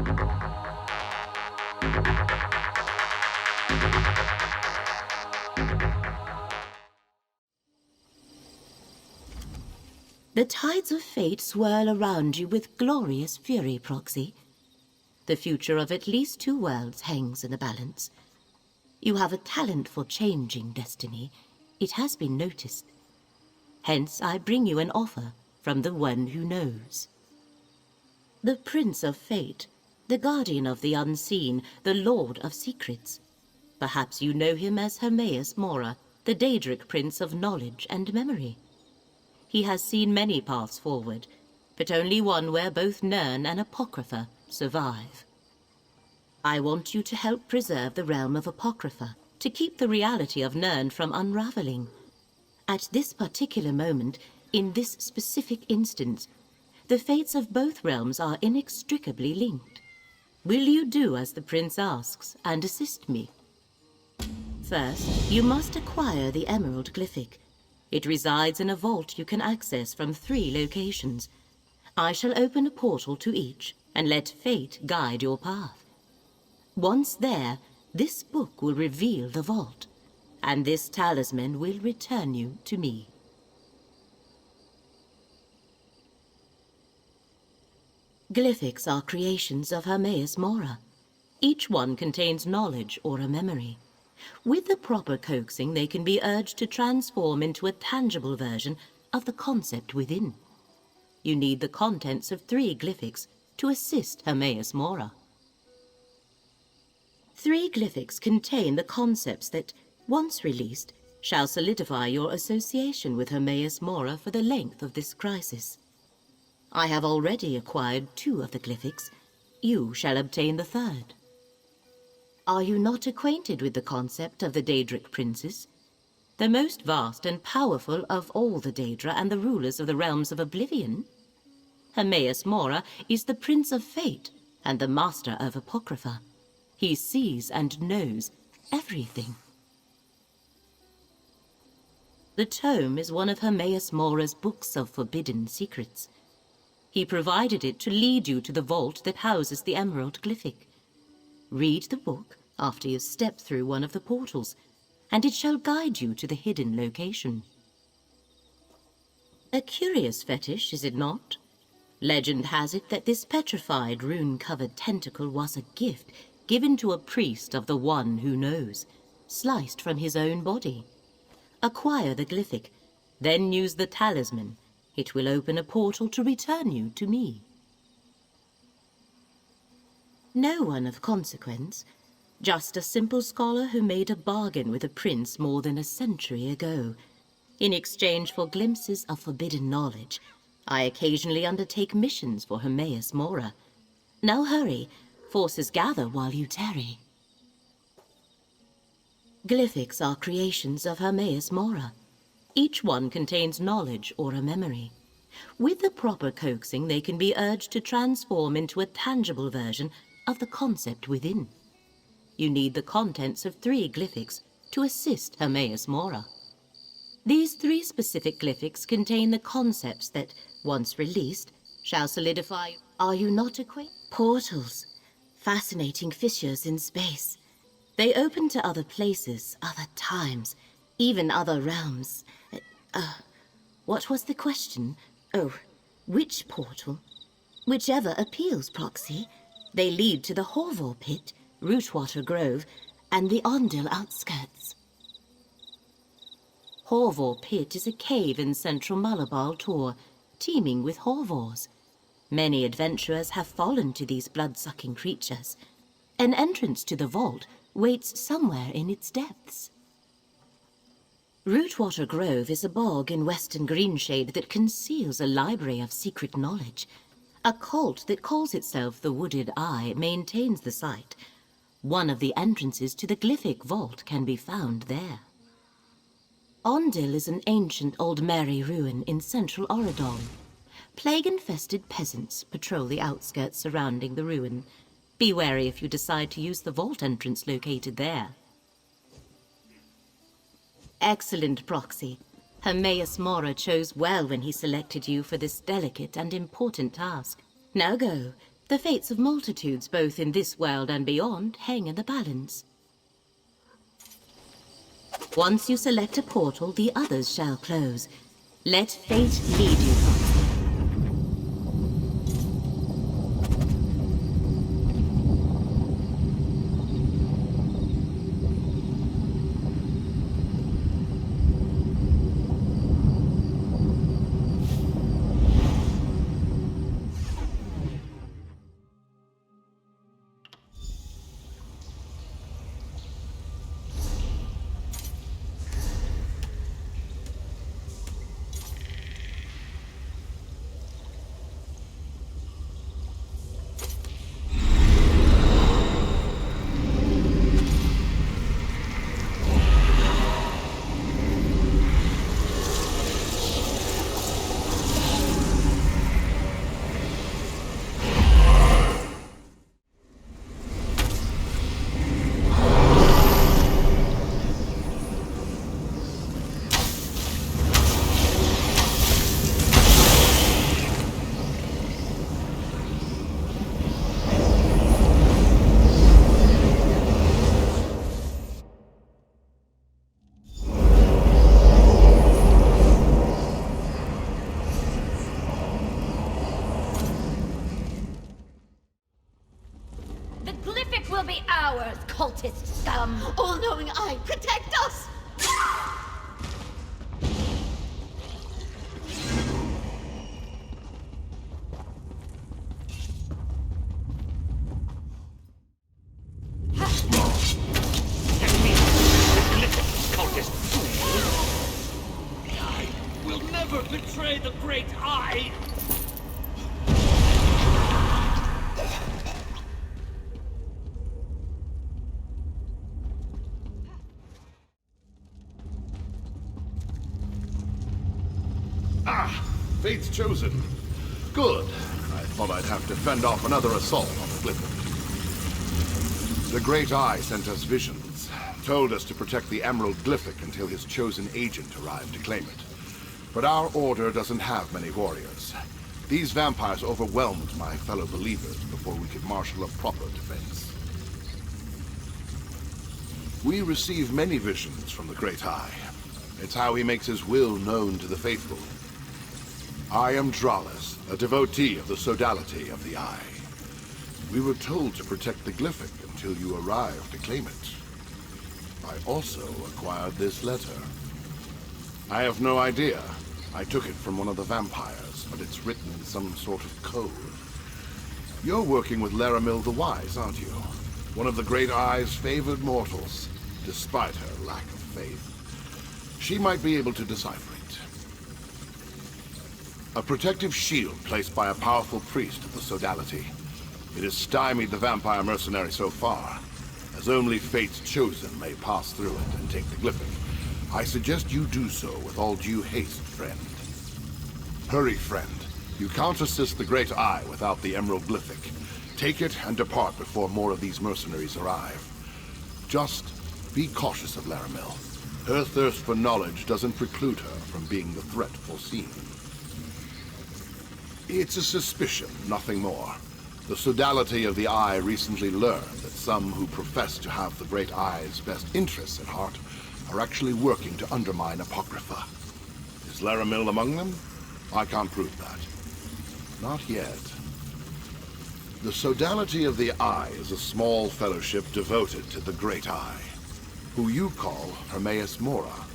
The tides of fate swirl around you with glorious fury, Proxy. The future of at least 2 worlds hangs in the balance. You have a talent for changing destiny. It has been noticed. Hence, I bring you an offer from the one who knows. The Prince of Fate, the Guardian of the Unseen, the Lord of Secrets. Perhaps you know him as Hermaeus Mora, the Daedric Prince of Knowledge and Memory. He has seen many paths forward, but only one where both Nirn and Apocrypha survive. I want you to help preserve the realm of Apocrypha, to keep the reality of Nirn from unraveling. At this particular moment, in this specific instance, the fates of both realms are inextricably linked. Will you do as the Prince asks and assist me? First, you must acquire the Emerald Glyphic. It resides in a vault you can access from 3 locations. I shall open a portal to each and let fate guide your path. Once there, this book will reveal the vault, and this talisman will return you to me. Glyphics are creations of Hermaeus Mora. Each one contains knowledge or a memory. With the proper coaxing, they can be urged to transform into a tangible version of the concept within. You need the contents of 3 glyphics to assist Hermaeus Mora. 3 glyphics contain the concepts that, once released, shall solidify your association with Hermaeus Mora for the length of this crisis. I have already acquired 2 of the glyphics. You shall obtain the 3rd. Are you not acquainted with the concept of the Daedric Princes? The most vast and powerful of all the Daedra and the rulers of the realms of Oblivion? Hermaeus Mora is the Prince of Fate and the Master of Apocrypha. He sees and knows everything. The tome is one of Hermaeus Mora's books of forbidden secrets. He provided it to lead you to the vault that houses the Emerald Glyphic. Read the book after you step through one of the portals, and it shall guide you to the hidden location. A curious fetish, is it not? Legend has it that this petrified, rune-covered tentacle was a gift given to a priest of the One Who Knows, sliced from his own body. Acquire the glyphic, then use the talisman. It will open a portal to return you to me. No one of consequence, just a simple scholar who made a bargain with a prince more than a century ago. In exchange for glimpses of forbidden knowledge, I occasionally undertake missions for Hermaeus Mora. Now hurry, forces gather while you tarry. Glyphics are creations of Hermaeus Mora. Each one contains knowledge or a memory. With the proper coaxing, they can be urged to transform into a tangible version of the concept within. You need the contents of 3 glyphics to assist Hermaeus Mora. These 3 specific glyphics contain the concepts that, once released, shall solidify. Are you not acquainted? Portals. Fascinating fissures in space. They open to other places, other times, even other realms. What was the question? Oh, which portal? Whichever appeals, Proxy. They lead to the Horvor Pit, Rootwater Grove, and the Ondil outskirts. Horvor Pit is a cave in central Malabar Tor, teeming with Horvors. Many adventurers have fallen to these blood-sucking creatures. An entrance to the vault waits somewhere in its depths. Rootwater Grove is a bog in western Greenshade that conceals a library of secret knowledge. A cult that calls itself the Wooded Eye maintains the site. One of the entrances to the Glyphic Vault can be found there. Ondil is an ancient Old Mary ruin in central Oradon. Plague-infested peasants patrol the outskirts surrounding the ruin. Be wary if you decide to use the vault entrance located there. Excellent, Proxy. Hermaeus Mora chose well when he selected you for this delicate and important task. Now go, The fates of multitudes, both in this world and beyond, hang in the balance. Once you select a portal, the others shall close. Let fate lead you, Proxy. Will be ours, cultist scum! All-knowing eye, protect us! Cultist fool! The Eye will never betray the Great Eye! Fate's chosen. Good. I thought I'd have to fend off another assault on the Glyphic. The Great Eye sent us visions, told us to protect the Emerald Glyphic until his chosen agent arrived to claim it. But our order doesn't have many warriors. These vampires overwhelmed my fellow believers before we could marshal a proper defense. We receive many visions from the Great Eye. It's how he makes his will known to the faithful. I am Dralis, a devotee of the sodality of the Eye. We were told to protect the Glyphic until you arrived to claim it. I also acquired this letter. I have no idea. I took it from one of the vampires, but it's written in some sort of code. You're working with Laramil the Wise, aren't you? One of the Great Eye's favored mortals, despite her lack of faith. She might be able to decipher it. A protective shield placed by a powerful priest of the sodality. It has stymied the vampire mercenary so far, as only Fate's chosen may pass through it and take the Glyphic. I suggest you do so with all due haste, friend. Hurry, friend. You can't assist the Great Eye without the Emerald Glyphic. Take it and depart before more of these mercenaries arrive. Just be cautious of Laramil. Her thirst for knowledge doesn't preclude her from being the threat foreseen. It's a suspicion, nothing more. The sodality of the Eye recently learned that some who profess to have the Great Eye's best interests at heart are actually working to undermine Apocrypha. Is Laramil among them? I can't prove that. Not yet. The sodality of the Eye is a small fellowship devoted to the Great Eye, who you call Hermaeus Mora.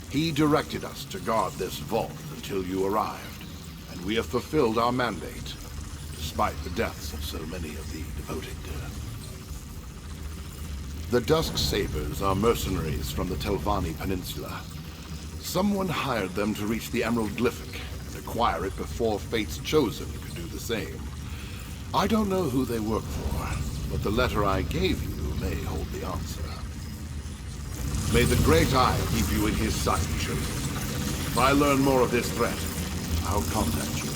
He directed us to guard this vault until you arrived, and we have fulfilled our mandate, despite the deaths of so many of the devoted. The Dusk Sabers are mercenaries from the Telvanni Peninsula. Someone hired them to reach the Emerald Glyphic and acquire it before Fate's Chosen could do the same. I don't know who they work for, but the letter I gave you may hold the answer. May the Great Eye keep you in his sight, Chosen. If I learn more of this threat, I'll contact you.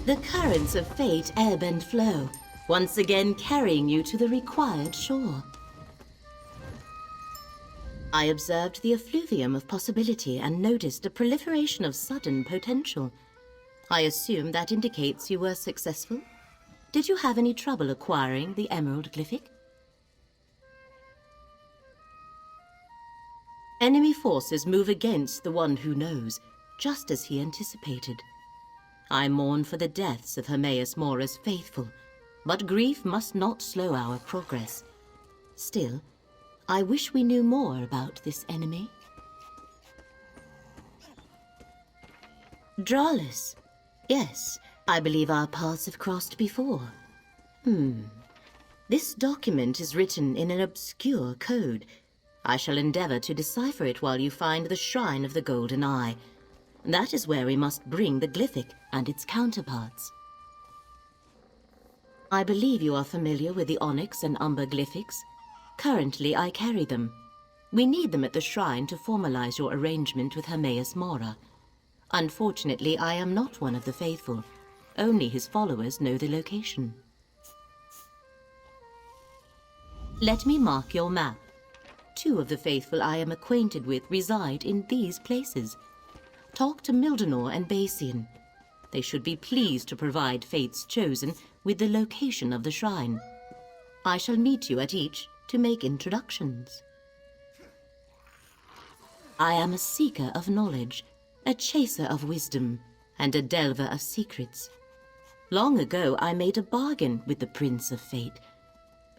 The currents of fate ebb and flow, once again carrying you to the required shore. I observed the effluvium of possibility and noticed a proliferation of sudden potential. I assume that indicates you were successful? Did you have any trouble acquiring the Emerald Glyphic? Enemy forces move against the one who knows, just as he anticipated. I mourn for the deaths of Hermaeus Mora's faithful, but grief must not slow our progress. Still, I wish we knew more about this enemy. Dralis. Yes, I believe our paths have crossed before. This document is written in an obscure code. I shall endeavor to decipher it while you find the Shrine of the Golden Eye. That is where we must bring the Glyphic and its counterparts. I believe you are familiar with the Onyx and Umber Glyphics. Currently, I carry them. We need them at the shrine to formalize your arrangement with Hermaeus Mora. Unfortunately, I am not one of the faithful. Only his followers know the location. Let me mark your map. 2 of the faithful I am acquainted with reside in these places. Talk to Mildenor and Basian. They should be pleased to provide Fate's Chosen with the location of the shrine. I shall meet you at each to make introductions. I am a seeker of knowledge, a chaser of wisdom, and a delver of secrets. Long ago, I made a bargain with the Prince of Fate.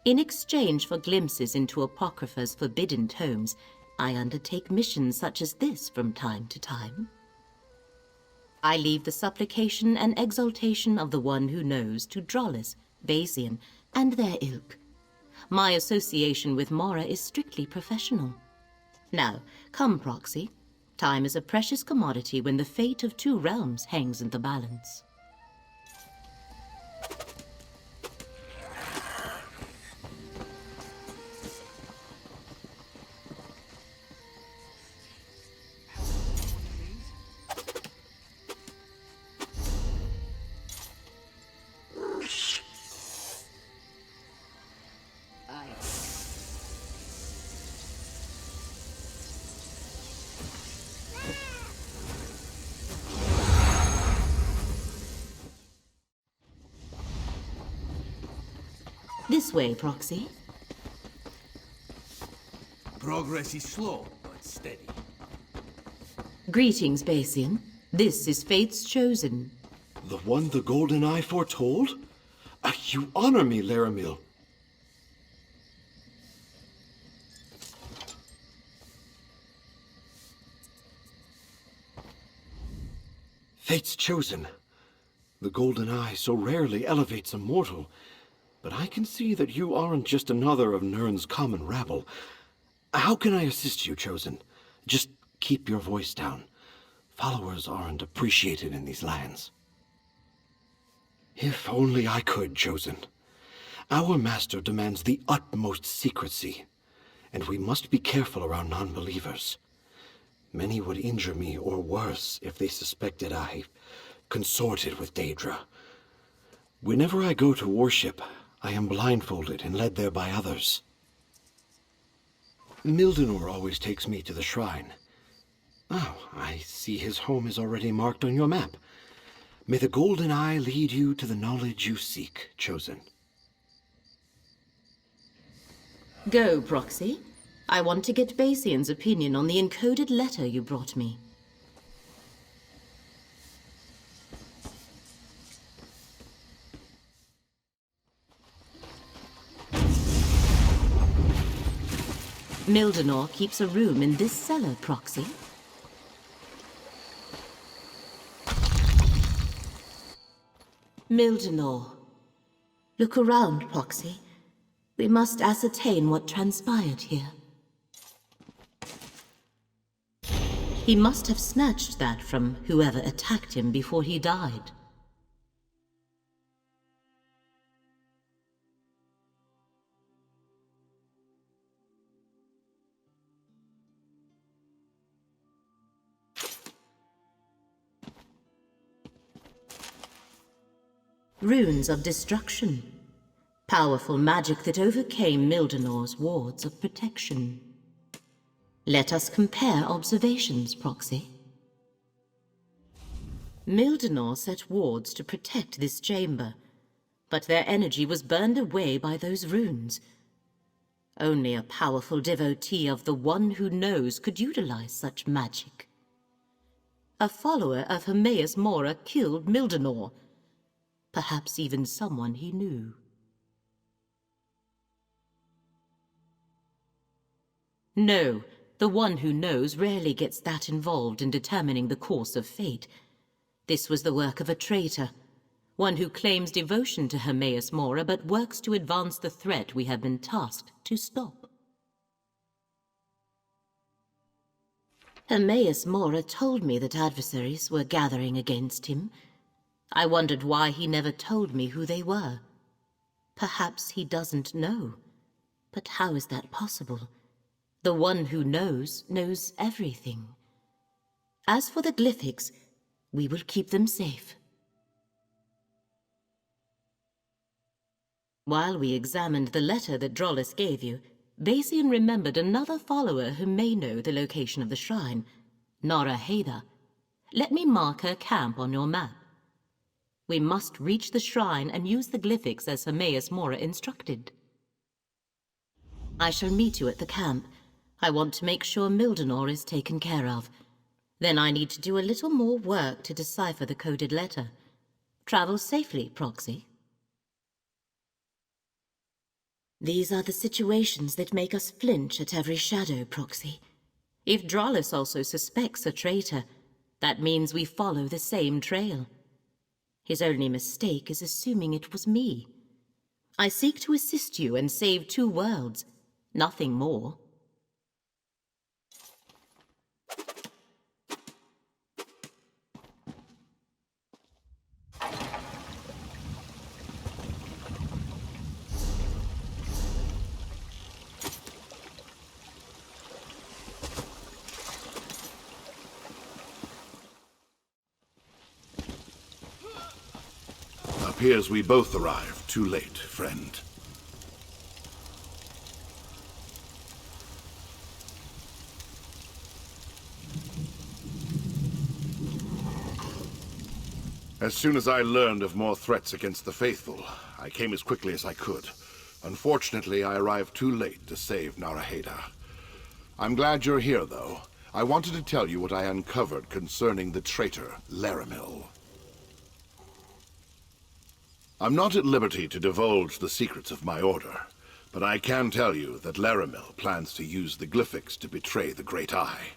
In exchange for glimpses into Apocrypha's forbidden tomes, I undertake missions such as this from time to time. I leave the supplication and exaltation of the one who knows to Dralis, Basian, and their ilk. My association with Mora is strictly professional. Now, come, Proxy. Time is a precious commodity when the fate of 2 realms hangs in the balance. This way, Proxy. Progress is slow, but steady. Greetings, Basian. This is Fate's Chosen. The one the Golden Eye foretold? You honor me, Laramil. Fate's Chosen. The Golden Eye so rarely elevates a mortal. But I can see that you aren't just another of Nirn's common rabble. How can I assist you, Chosen? Just keep your voice down. Followers aren't appreciated in these lands. If only I could, Chosen. Our master demands the utmost secrecy, and we must be careful around non-believers. Many would injure me or worse if they suspected I consorted with Daedra. Whenever I go to worship, I am blindfolded and led there by others. Mildenor always takes me to the shrine. Oh, I see his home is already marked on your map. May the Golden Eye lead you to the knowledge you seek, Chosen. Go, Proxy. I want to get Basian's opinion on the encoded letter you brought me. Mildenor keeps a room in this cellar, Proxy. Mildenor. Look around, Proxy. We must ascertain what transpired here. He must have snatched that from whoever attacked him before he died. Runes of destruction. Powerful magic that overcame Mildenor's wards of protection. Let us compare observations, Proxy. Mildenor set wards to protect this chamber, but their energy was burned away by those runes. Only a powerful devotee of the One Who Knows could utilize such magic. A follower of Hermaeus Mora killed Mildenor, perhaps even someone he knew. No, the One Who Knows rarely gets that involved in determining the course of fate. This was the work of a traitor, one who claims devotion to Hermaeus Mora but works to advance the threat we have been tasked to stop. Hermaeus Mora told me that adversaries were gathering against him. I wondered why he never told me who they were. Perhaps he doesn't know. But how is that possible? The One Who Knows knows everything. As for the glyphics, we will keep them safe. While we examined the letter that Drollus gave you, Basian remembered another follower who may know the location of the shrine, Naraheda. Let me mark her camp on your map. We must reach the shrine and use the glyphics as Hermaeus Mora instructed. I shall meet you at the camp. I want to make sure Mildenor is taken care of. Then I need to do a little more work to decipher the coded letter. Travel safely, Proxy. These are the situations that make us flinch at every shadow, Proxy. If Drollus also suspects a traitor, that means we follow the same trail. His only mistake is assuming it was me. I seek to assist you and save 2 worlds, nothing more. Appears we both arrived too late, friend. As soon as I learned of more threats against the faithful, I came as quickly as I could. Unfortunately, I arrived too late to save Naraheda. I'm glad you're here, though. I wanted to tell you what I uncovered concerning the traitor, Laramil. I'm not at liberty to divulge the secrets of my order, but I can tell you that Laramil plans to use the glyphics to betray the Great Eye.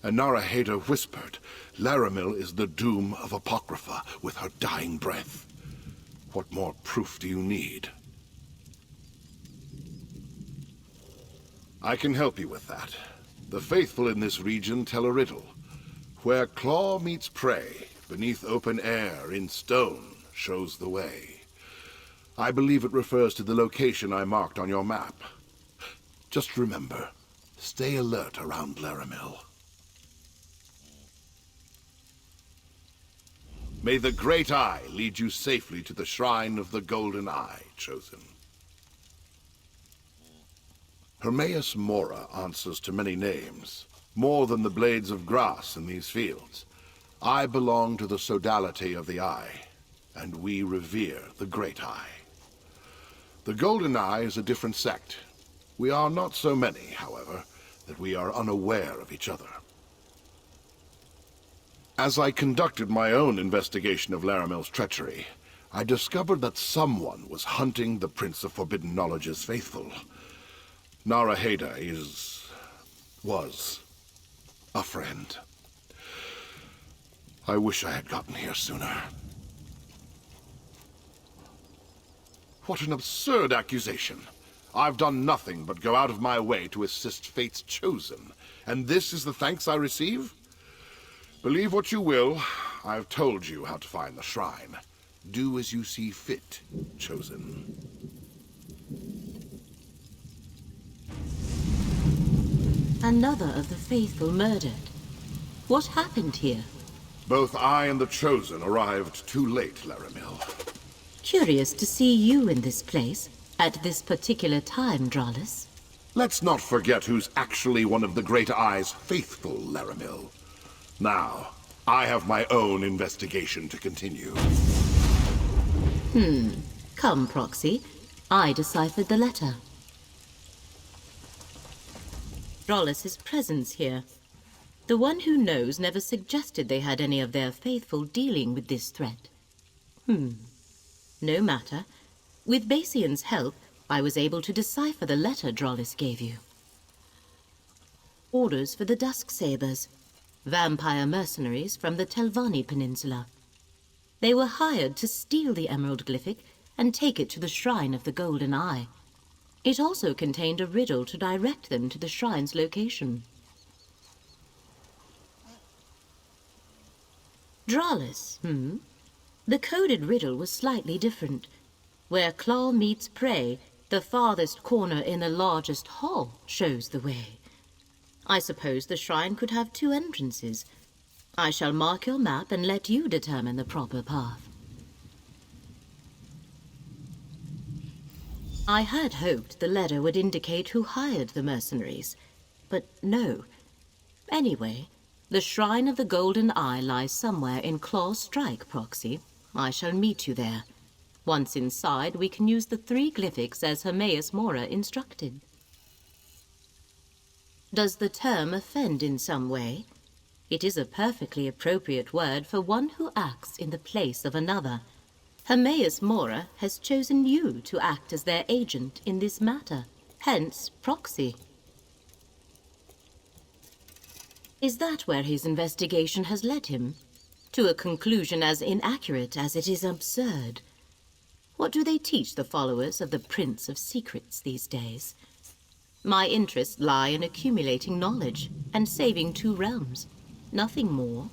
And Naraheda whispered, Laramil is the doom of Apocrypha with her dying breath. What more proof do you need? I can help you with that. The faithful in this region tell a riddle. Where claw meets prey, beneath open air, in stone, shows the way. I believe it refers to the location I marked on your map. Just remember, stay alert around Laramil. May the Great Eye lead you safely to the Shrine of the Golden Eye, Chosen. Hermaeus Mora answers to many names, more than the blades of grass in these fields. I belong to the Sodality of the Eye, and we revere the Great Eye. The Golden Eye is a different sect. We are not so many, however, that we are unaware of each other. As I conducted my own investigation of Laramil's treachery, I discovered that someone was hunting the Prince of Forbidden Knowledge's faithful. Naraheda was a friend. I wish I had gotten here sooner. What an absurd accusation. I've done nothing but go out of my way to assist Fate's Chosen, and this is the thanks I receive? Believe what you will, I've told you how to find the shrine. Do as you see fit, Chosen. Another of the faithful murdered. What happened here? Both I and the Chosen arrived too late, Laramil. Curious to see you in this place, at this particular time, Dralus. Let's not forget who's actually one of the Great Eye's faithful, Laramil. Now, I have my own investigation to continue. Come, Proxy. I deciphered the letter. Drollus's presence here. The one who knows never suggested they had any of their faithful dealing with this threat. No matter. With Basian's help, I was able to decipher the letter Drollus gave you. Orders for the Dusksabers, vampire mercenaries from the Telvanni Peninsula. They were hired to steal the Emerald Glyphic and take it to the Shrine of the Golden Eye. It also contained a riddle to direct them to the shrine's location. Dralus, The coded riddle was slightly different. Where claw meets prey, the farthest corner in the largest hall shows the way. I suppose the shrine could have 2 entrances. I shall mark your map and let you determine the proper path. I had hoped the letter would indicate who hired the mercenaries, but no. Anyway, the Shrine of the Golden Eye lies somewhere in Claw Strike, Proxy. I shall meet you there. Once inside, we can use the 3 glyphics as Hermaeus Mora instructed. Does the term offend in some way? It is a perfectly appropriate word for one who acts in the place of another. Hermaeus Mora has chosen you to act as their agent in this matter, hence Proxy. Is that where his investigation has led him? To a conclusion as inaccurate as it is absurd. What do they teach the followers of the Prince of Secrets these days? My interests lie in accumulating knowledge and saving 2 realms. Nothing more.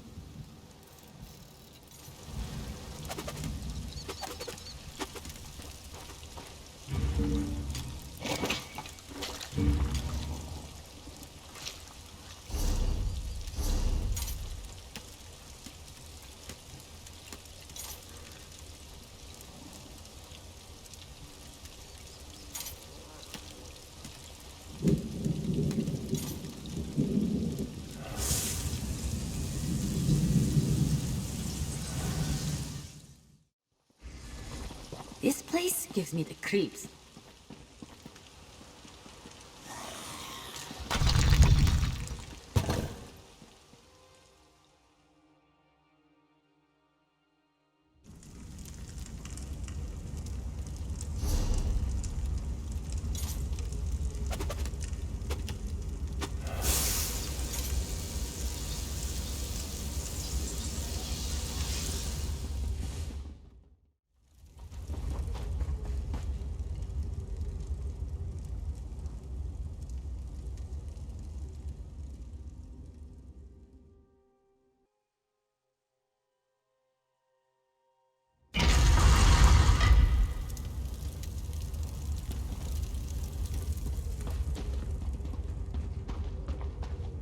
This place gives me the creeps.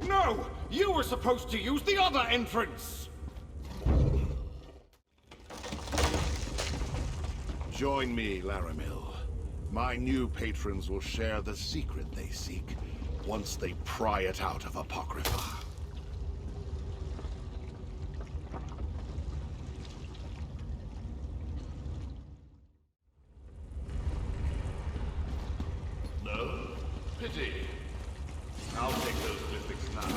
No! You were supposed to use the other entrance! Join me, Laramil. My new patrons will share the secret they seek once they pry it out of Apocrypha. No? Pity. I'll take those glyphics now.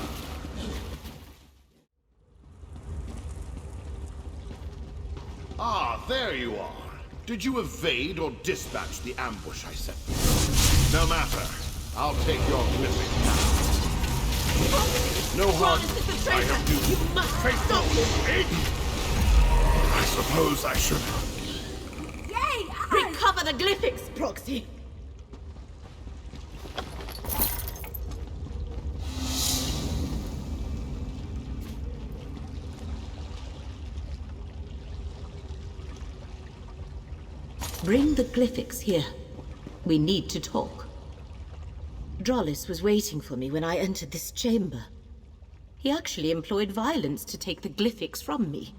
Ah, there you are. Did you evade or dispatch the ambush I set for you? No matter. I'll take your glyphic now. No harm. I have duty. I suppose I should. Yay! Recover the glyphics, Proxy! Bring the glyphics here. We need to talk. Drollus was waiting for me when I entered this chamber. He actually employed violence to take the glyphics from me.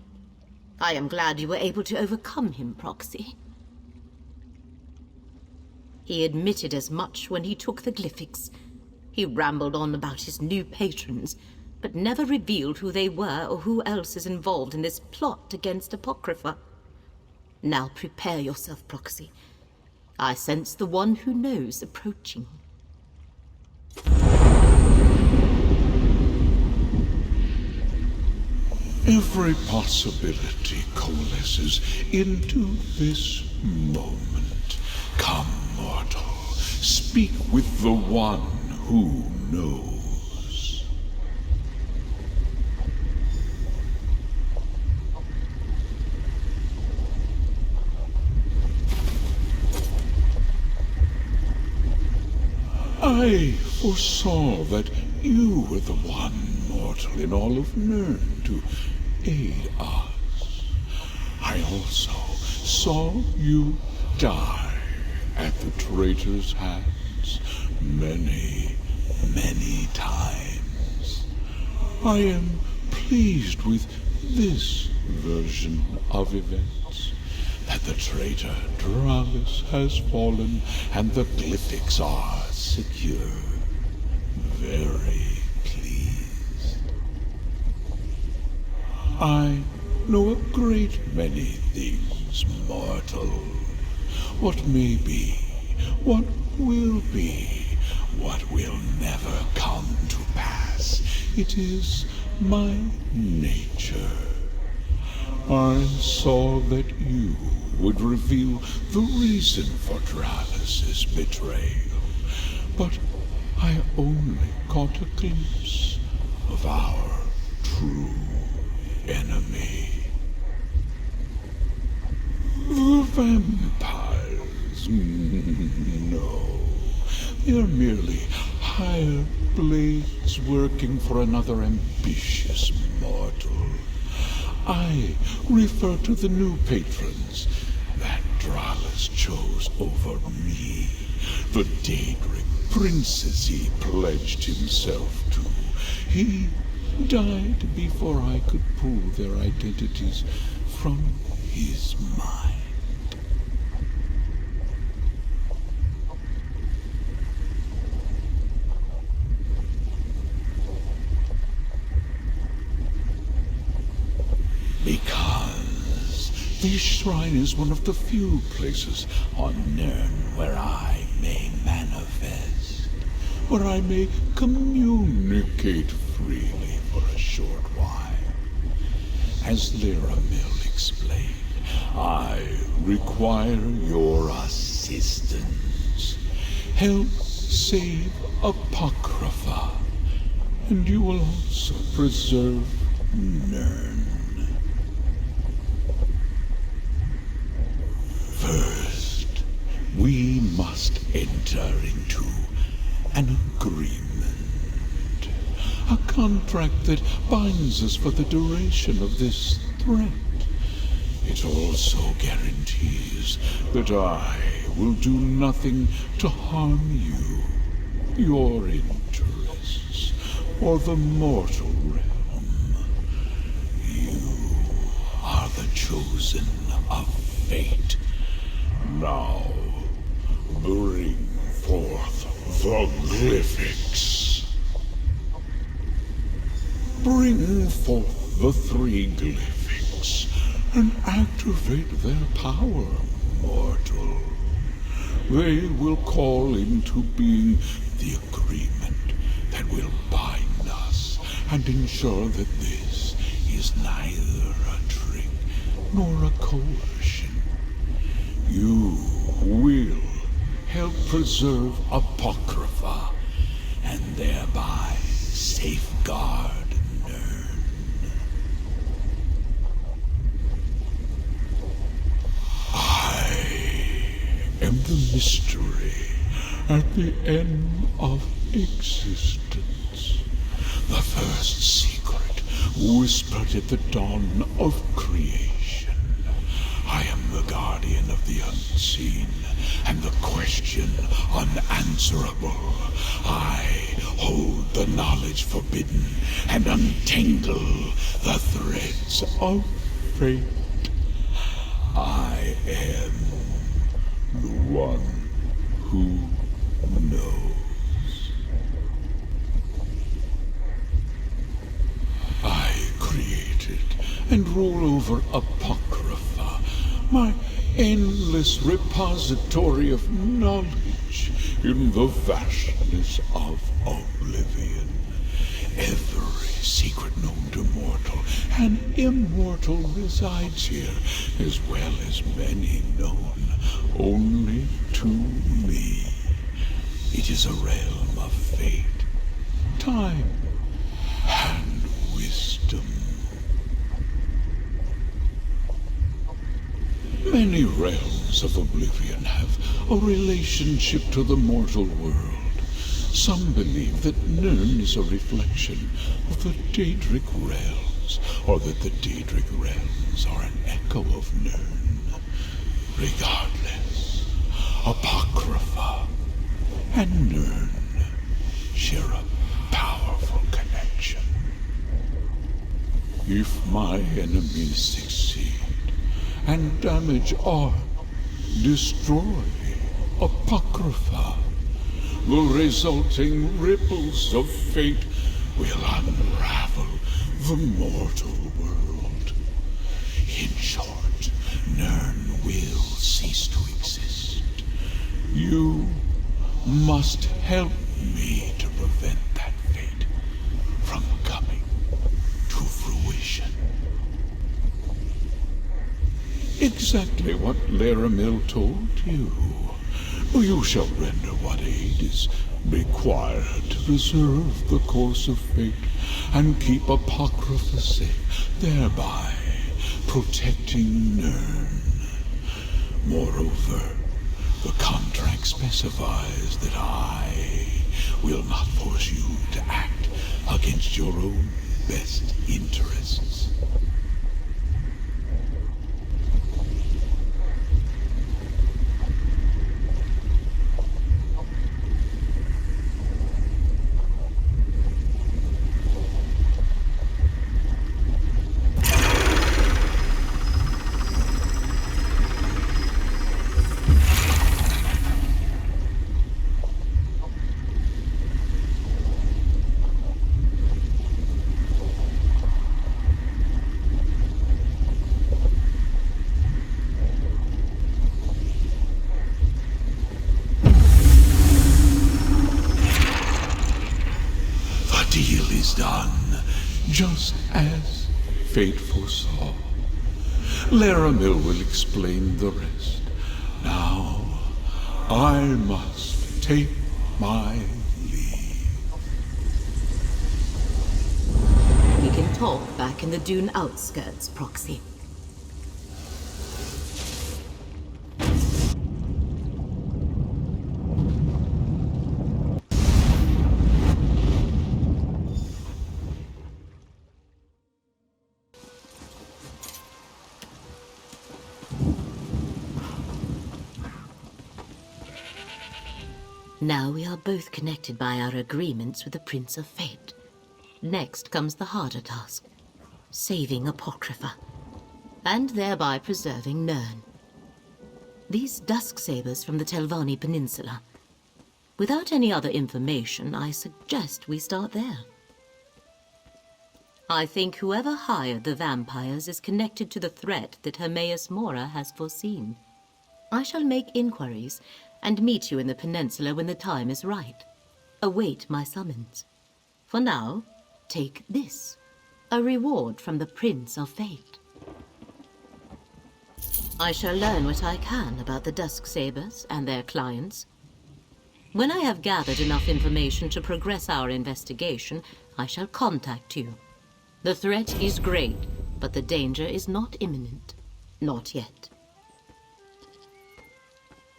I am glad you were able to overcome him, Proxy. He admitted as much when he took the glyphics. He rambled on about his new patrons, but never revealed who they were or who else is involved in this plot against Apocrypha. Now prepare yourself, Proxy. I sense the one who knows approaching. Every possibility coalesces into this moment. Come, mortal, speak with the one who knows. I foresaw that you were the one mortal in all of Nirn to aid us. I also saw you die at the traitor's hands many, many times. I am pleased with this version of events, that the traitor Dralis has fallen and the glyphics are secure. Very pleased. I know a great many things, mortal. What may be, what will be, what will never come to pass. It is my nature. I saw that you would reveal the reason for Dralis's betrayal, but I only caught a glimpse of our true enemy. The vampires, no. They're merely hired blades working for another ambitious mortal. I refer to the new patrons that Dralis chose over me, the Daedric princes he pledged himself to. He died before I could pull their identities from his mind. Because this shrine is one of the few places on Nirn where I may manifest, where I may communicate freely for a short while. As Lyramil explained, I require your assistance. Help save Apocrypha, and you will also preserve Nirn. First, we must enter into an agreement. A contract that binds us for the duration of this threat. It also guarantees that I will do nothing to harm you, your interests, or the mortal realm. You are the chosen of fate. Now, bring forth the glyphics. Bring forth the 3 glyphics and activate their power, mortal. They will call into being the agreement that will bind us and ensure that this is neither a trick nor a coercion. You will help preserve Apocrypha and thereby safeguard Nirn. I am the mystery at the end of existence. The first secret whispered at the dawn of creation. I am the guardian of the unseen, and the question unanswerable. I hold the knowledge forbidden, and untangle the threads of fate. I am the one Who knows? I created and rule over Apocrypha, my endless repository of knowledge in the vastness of oblivion. Every secret known to mortal and immortal resides here, as well as many known only to me. It is a realm of fate, time, and wisdom. Many realms of oblivion have a relationship to the mortal world. Some believe that Nirn is a reflection of the Daedric realms, or that the Daedric realms are an echo of Nirn. Regardless, Apocrypha and Nirn share a powerful connection. If my enemies succeed and damage art, destroy Apocrypha, the resulting ripples of fate will unravel the mortal world. In short, Nirn will cease to exist. You must help me to prevent that fate from coming to fruition. Exactly what Laramil told you. You shall render what aid is required to preserve the course of fate and keep Apocrypha safe, thereby protecting Nirn. Moreover, the contract specifies that I will not force you to act against your own best interests. Done, just as fate foresaw. Laramil will explain the rest. Now, I must take my leave. We can talk back in the dune outskirts, Proxy. Now we are both connected by our agreements with the Prince of Fate. Next comes the harder task, saving Apocrypha, and thereby preserving Nirn. These dusk sabers from the Telvanni Peninsula. Without any other information, I suggest we start there. I think whoever hired the vampires is connected to the threat that Hermaeus Mora has foreseen. I shall make inquiries and meet you in the peninsula when the time is right. Await my summons. For now, take this, a reward from the Prince of Fate. I shall learn what I can about the Dusk Sabers and their clients. When I have gathered enough information to progress our investigation, I shall contact you. The threat is great, but the danger is not imminent. Not yet.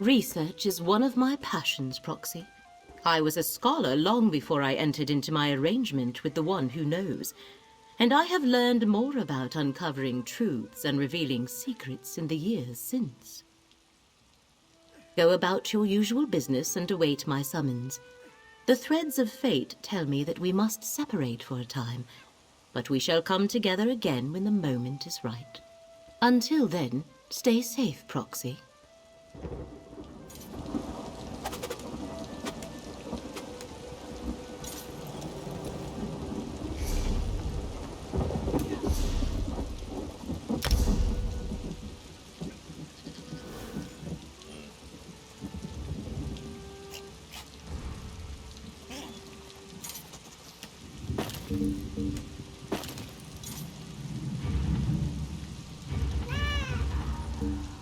Research is one of my passions, Proxy. I was a scholar long before I entered into my arrangement with the one who knows, and I have learned more about uncovering truths and revealing secrets in the years since. Go about your usual business and await my summons. The threads of fate tell me that we must separate for a time, but we shall come together again when the moment is right. Until then, stay safe, Proxy. Necrom.